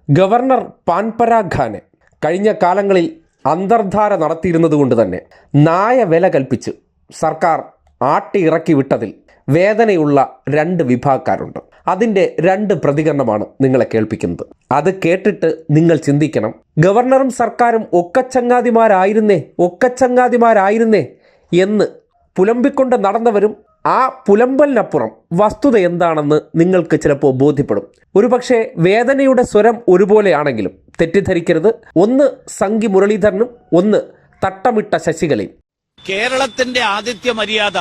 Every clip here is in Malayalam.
ഗവർണർ പാൻപരാഗ് കഴിഞ്ഞ കാലങ്ങളിൽ അന്തർധാര നടത്തിയിരുന്നതുകൊണ്ട് തന്നെ നായ വില കൽപ്പിച്ച് സർക്കാർ ആട്ടിയിറക്കി വിട്ടതിൽ വേദനയുള്ള രണ്ട് വിഭാഗക്കാരുണ്ട്. അതിൻ്റെ രണ്ട് പ്രതികരണമാണ് നിങ്ങളെ കേൾപ്പിക്കുന്നത്. അത് കേട്ടിട്ട് നിങ്ങൾ ചിന്തിക്കണം, ഗവർണറും സർക്കാരും ഒക്കച്ചങ്ങാതിമാരായിരുന്നേ എന്ന് പുലമ്പിക്കൊണ്ട് നടന്നവരും ആ പുലമ്പലിനപ്പുറം വസ്തുത എന്താണെന്ന് നിങ്ങൾക്ക് ചിലപ്പോൾ ബോധ്യപ്പെടും. ഒരുപക്ഷെ വേദനയുടെ സ്വരം ഒരുപോലെയാണെങ്കിലും തെറ്റിദ്ധരിക്കരുത്. ഒന്ന് സംഘി മുരളീധരനും ഒന്ന് തട്ടമിട്ട ശശികലയും. കേരളത്തിന്റെ ആതിഥ്യ മര്യാദ,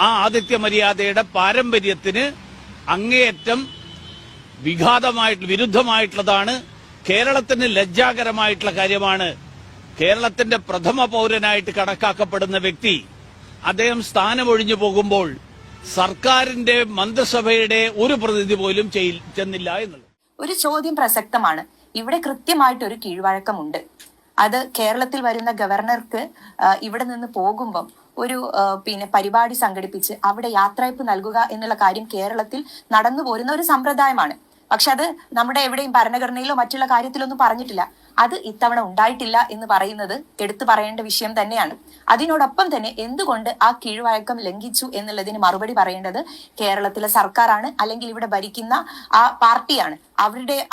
ആ ആതിഥ്യ മര്യാദയുടെ പാരമ്പര്യത്തിന് അങ്ങേയറ്റം വിരുദ്ധമായിട്ടുള്ളതാണ്. കേരളത്തിന് ലജ്ജാകരമായിട്ടുള്ള കാര്യമാണ്. കേരളത്തിന്റെ പ്രഥമ പൗരനായിട്ട് കണക്കാക്കപ്പെടുന്ന വ്യക്തി അദ്ദേഹം സ്ഥാനമൊഴിഞ്ഞു പോകുമ്പോൾ സർക്കാരിന്റെ മന്ത്രിസഭയുടെ ഒരു പ്രതിനിധി പോലും ചെന്നില്ല എന്നുള്ളത് ഒരു ചോദ്യം പ്രസക്തമാണ്. ഇവിടെ കൃത്യമായിട്ടൊരു കീഴ്വഴക്കമുണ്ട്. അത് കേരളത്തിൽ വരുന്ന ഗവർണർക്ക് ഇവിടെ നിന്ന് പോകുമ്പം ഒരു പരിപാടി സംഘടിപ്പിച്ച് അവിടെ യാത്രയപ്പ് നൽകുക എന്നുള്ള കാര്യം കേരളത്തിൽ നടന്നു പോരുന്ന ഒരു സമ്പ്രദായമാണ്. പക്ഷെ അത് നമ്മുടെ എവിടെയും ഭരണഘടനയിലോ മറ്റുള്ള കാര്യത്തിലൊന്നും പറഞ്ഞിട്ടില്ല. അത് ഇത്തവണ ഉണ്ടായിട്ടില്ല എന്ന് പറയുന്നത് എടുത്തു പറയേണ്ട വിഷയം തന്നെയാണ്. അതിനോടൊപ്പം തന്നെ എന്തുകൊണ്ട് ആ കീഴ്വഴക്കം ലംഘിച്ചു എന്നുള്ളതിന് മറുപടി പറയേണ്ടത് കേരളത്തിലെ സർക്കാരാണ്, അല്ലെങ്കിൽ ഇവിടെ ഭരിക്കുന്ന ആ പാർട്ടിയാണ്.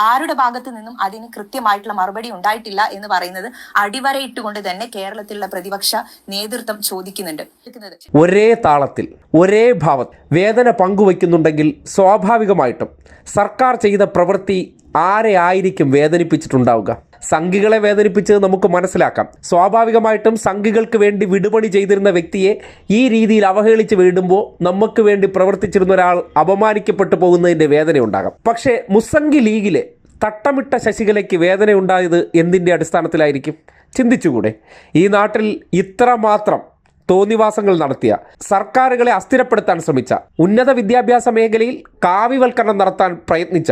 ആരുടെ ഭാഗത്ത് നിന്നും അതിന് കൃത്യമായിട്ടുള്ള മറുപടി ഉണ്ടായിട്ടില്ല എന്ന് പറയുന്നത് അടിവരയിട്ടുകൊണ്ട് തന്നെ കേരളത്തിലുള്ള പ്രതിപക്ഷ നേതൃത്വം ചോദിക്കുന്നുണ്ട്. ഒരേ താളത്തിൽ ഒരേ ഭാവത്തിൽ വേദന പങ്കുവയ്ക്കുന്നുണ്ടെങ്കിൽ സ്വാഭാവികമായിട്ടും സർക്കാർ ചെയ്ത പ്രവൃത്തി ആരെ ആയിരിക്കും വേദനിപ്പിച്ചിട്ടുണ്ടാവുക? സംഘികളെ വേദനിപ്പിച്ചത് നമുക്ക് മനസ്സിലാക്കാം. സ്വാഭാവികമായിട്ടും സംഘികൾക്ക് വേണ്ടി വിടുപണി ചെയ്തിരുന്ന വ്യക്തിയെ ഈ രീതിയിൽ അവഹേളിച്ച് വീടുമ്പോൾ നമുക്ക് വേണ്ടി പ്രവർത്തിച്ചിരുന്ന ഒരാൾ അപമാനിക്കപ്പെട്ടു പോകുന്നതിൻ്റെ വേദന ഉണ്ടാകാം. പക്ഷേ മുസ്സംഗി ലീഗിലെ തട്ടമിട്ട ശശികലയ്ക്ക് വേദന ഉണ്ടായത് എന്തിൻ്റെ അടിസ്ഥാനത്തിലായിരിക്കും? ചിന്തിച്ചുകൂടെ? ഈ നാട്ടിൽ ഇത്രമാത്രം തോന്നിവാസങ്ങൾ നടത്തിയ, സർക്കാരുകളെ അസ്ഥിരപ്പെടുത്താൻ ശ്രമിച്ച, ഉന്നത വിദ്യാഭ്യാസ മേഖലയിൽ കാവ്യവൽക്കരണം നടത്താൻ പ്രയത്നിച്ച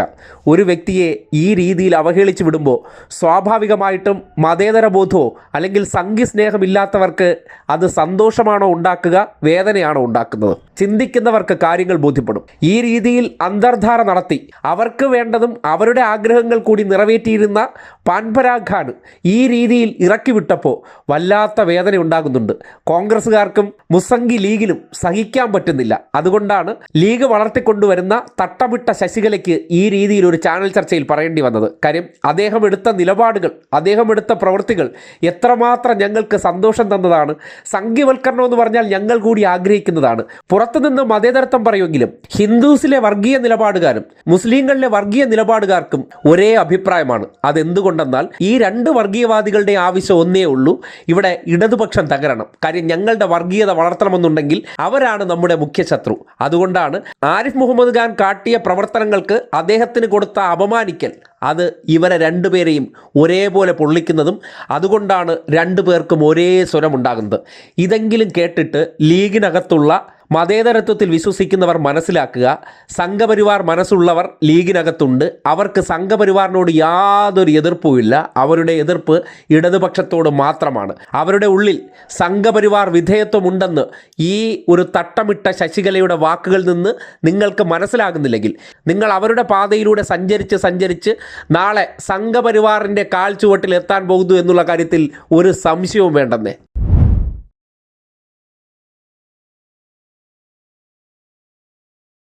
ഒരു വ്യക്തിയെ ഈ രീതിയിൽ അവഹേളിച്ചു വിടുമ്പോൾ സ്വാഭാവികമായിട്ടും മതേതര ബോധമോ അല്ലെങ്കിൽ സംഘി സ്നേഹമില്ലാത്തവർക്ക് അത് സന്തോഷമാണോ ഉണ്ടാക്കുക, വേദനയാണോ ഉണ്ടാക്കുന്നത്? ചിന്തിക്കുന്നവർക്ക് കാര്യങ്ങൾ ബോധ്യപ്പെടും. ഈ രീതിയിൽ അന്തർധാര നടത്തി അവർക്ക് വേണ്ടതും അവരുടെ ആഗ്രഹങ്ങൾ കൂടി നിറവേറ്റിയിരുന്ന പാൻപരാഗ് ഈ രീതിയിൽ ഇറക്കി വിട്ടപ്പോൾ വല്ലാത്ത വേദന ഉണ്ടാകുന്നുണ്ട്. കോൺഗ്രസ്സുകാർക്കും മുസ്സംഗി ലീഗിലും സഹിക്കാൻ പറ്റുന്നില്ല. അതുകൊണ്ടാണ് ലീഗ് വളർത്തിക്കൊണ്ടുവരുന്ന തട്ടമിട്ട ശശികലയ്ക്ക് ഈ രീതിയിൽ ഒരു ചാനൽ ചർച്ചയിൽ പറയേണ്ടി വന്നത്. കാര്യം അദ്ദേഹം എടുത്ത നിലപാടുകൾ, അദ്ദേഹം എടുത്ത പ്രവൃത്തികൾ എത്രമാത്രം ഞങ്ങൾക്ക് സന്തോഷം തന്നതാണ്. സംഘിവൽക്കരണം എന്ന് പറഞ്ഞാൽ ഞങ്ങൾ കൂടി ആഗ്രഹിക്കുന്നതാണ്. പുറത്തുനിന്ന് മതേതരത്വം പറയുമെങ്കിലും ഹിന്ദുസിലെ വർഗീയ നിലപാടുകാരും മുസ്ലിങ്ങളിലെ വർഗീയ നിലപാടുകാർക്കും ഒരേ അഭിപ്രായമാണ്. അതെന്തുകൊണ്ടെന്നാൽ ഈ രണ്ട് വർഗീയവാദികളുടെ ആവശ്യം ഒന്നേ ഉള്ളൂ, ഇവിടെ ഇടതുപക്ഷം തകരണം. കാര്യം ഞങ്ങളുടെ വർഗീയത വളർത്തണമെന്നുണ്ടെങ്കിൽ അവരാണ് നമ്മുടെ മുഖ്യ ശത്രു. അതുകൊണ്ടാണ് ആരിഫ് മുഹമ്മദ് ഖാൻ കാട്ടിയ പ്രവർത്തനങ്ങൾക്ക് അദ്ദേഹത്തിന് കൊടുത്ത അപമാനിക്കൽ അത് ഇവരെ രണ്ടുപേരെയും ഒരേപോലെ പൊള്ളിക്കുന്നതും അതുകൊണ്ടാണ് രണ്ടു പേർക്കും ഒരേ സ്വരമുണ്ടാകുന്നത്. ഇതെങ്കിലും കേട്ടിട്ട് ലീഗിനകത്തുള്ള മതേതരത്വത്തിൽ വിശ്വസിക്കുന്നവർ മനസ്സിലാക്കുക, സംഘപരിവാർ മനസ്സുള്ളവർ ലീഗിനകത്തുണ്ട്. അവർക്ക് സംഘപരിവാറിനോട് യാതൊരു എതിർപ്പുമില്ല. അവരുടെ എതിർപ്പ് ഇടതുപക്ഷത്തോട് മാത്രമാണ്. അവരുടെ ഉള്ളിൽ സംഘപരിവാർ വിധേയത്വമുണ്ടെന്ന് ഈ ഒരു തട്ടമിട്ട ശശികലയുടെ വാക്കുകളിൽ നിന്ന് നിങ്ങൾക്ക് മനസ്സിലാകുന്നില്ലെങ്കിൽ നിങ്ങൾ അവരുടെ പാതയിലൂടെ സഞ്ചരിച്ച് നാളെ സംഘപരിവാറിൻ്റെ കാൽ ചുവട്ടിൽ എത്താൻ പോകുന്നു എന്നുള്ള കാര്യത്തിൽ ഒരു സംശയവും വേണ്ടെന്നേ.